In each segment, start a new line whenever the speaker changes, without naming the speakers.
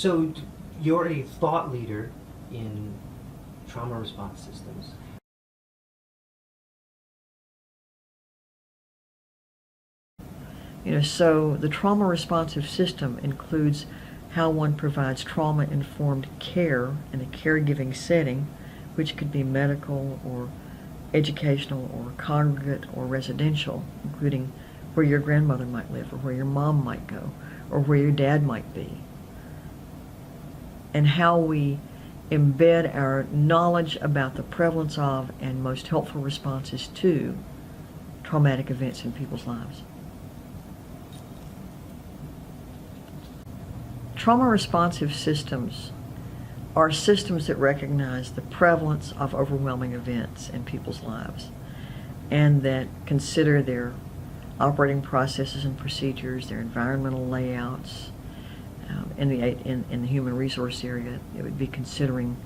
So you're a thought leader in trauma response systems.
So the trauma responsive system includes how one provides trauma-informed care in a caregiving setting, which could be medical or educational or congregate or residential, including where your grandmother might live or where your mom might go or where your dad might be. And how we embed our knowledge about the prevalence of and most helpful responses to traumatic events in people's lives. Trauma responsive systems are systems that recognize the prevalence of overwhelming events in people's lives and that consider their operating processes and procedures, their environmental layouts. In the human resource area, it would be considering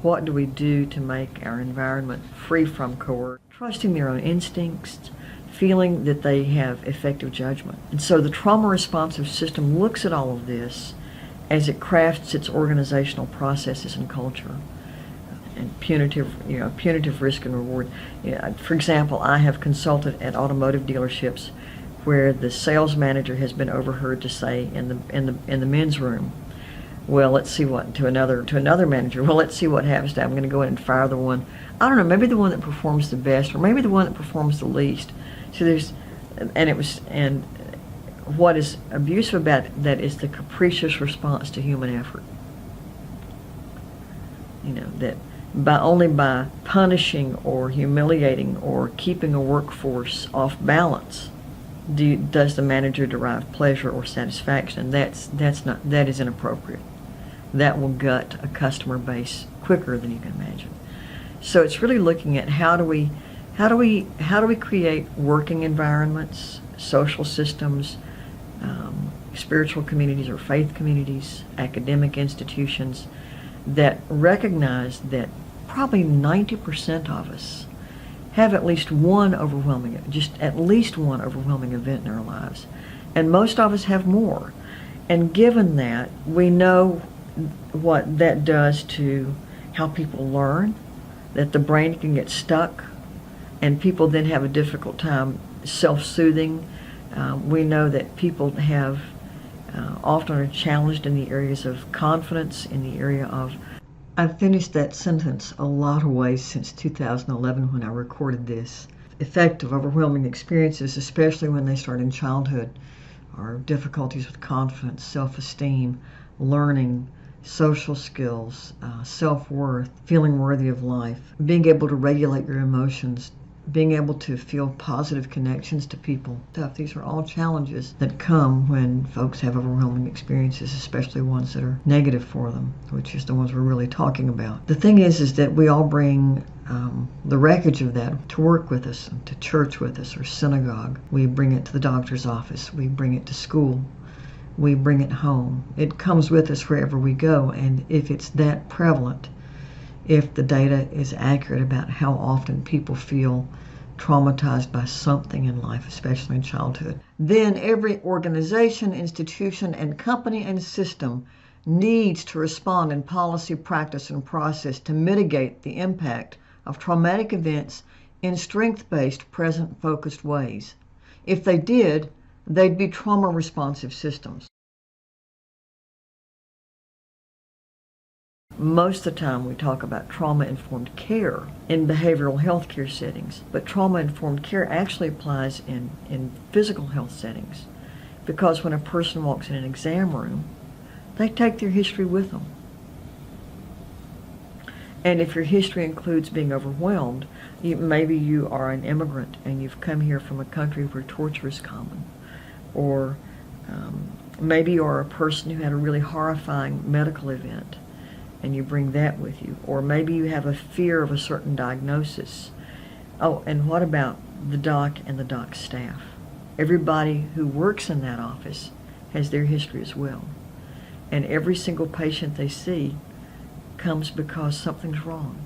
what do we do to make our environment free from coercion, trusting their own instincts, feeling that they have effective judgment. And so the trauma responsive system looks at all of this as it crafts its organizational processes and culture and punitive risk and reward. For example, I have consulted at automotive dealerships where the sales manager has been overheard to say in the men's room, well, let's see what, to another manager, well, let's see what happens to, I'm going to go in and fire the one, I don't know, maybe the one that performs the best or maybe the one that performs the least. So and what is abusive about that is the capricious response to human effort. That only by punishing or humiliating or keeping a workforce off balance does the manager derive pleasure or satisfaction. That is inappropriate. That will gut a customer base quicker than you can imagine. So it's really looking at how do we create working environments, social systems, spiritual communities or faith communities, academic institutions that recognize that probably 90% of us have at least one overwhelming event in our lives. And most of us have more. And given that, we know what that does to how people learn, that the brain can get stuck, and people then have a difficult time self-soothing. We know that people have often are challenged in the areas of confidence, in the area of... I've finished that sentence a lot of ways since 2011 when I recorded this. Effect of overwhelming experiences, especially when they start in childhood, are difficulties with confidence, self-esteem, learning, social skills, self-worth, feeling worthy of life, being able to regulate your emotions, being able to feel positive connections to people. These are all challenges that come when folks have overwhelming experiences, especially ones that are negative for them, which is the ones we're really talking about. The thing is that we all bring the wreckage of that to work with us, to church with us, or synagogue. We bring it to the doctor's office. We bring it to school. We bring it home. It comes with us wherever we go, and if it's that prevalent, if the data is accurate about how often people feel traumatized by something in life, especially in childhood, then every organization, institution, and company and system needs to respond in policy, practice, and process to mitigate the impact of traumatic events in strength-based, present-focused ways. If they did, they'd be trauma-responsive systems. Most of the time we talk about trauma-informed care in behavioral health care settings, but trauma-informed care actually applies in physical health settings, because when a person walks in an exam room, they take their history with them. And if your history includes being overwhelmed, maybe you are an immigrant and you've come here from a country where torture is common, or maybe you're a person who had a really horrifying medical event and you bring that with you. Or maybe you have a fear of a certain diagnosis. Oh, and what about the doc and the doc staff? Everybody who works in that office has their history as well. And every single patient they see comes because something's wrong.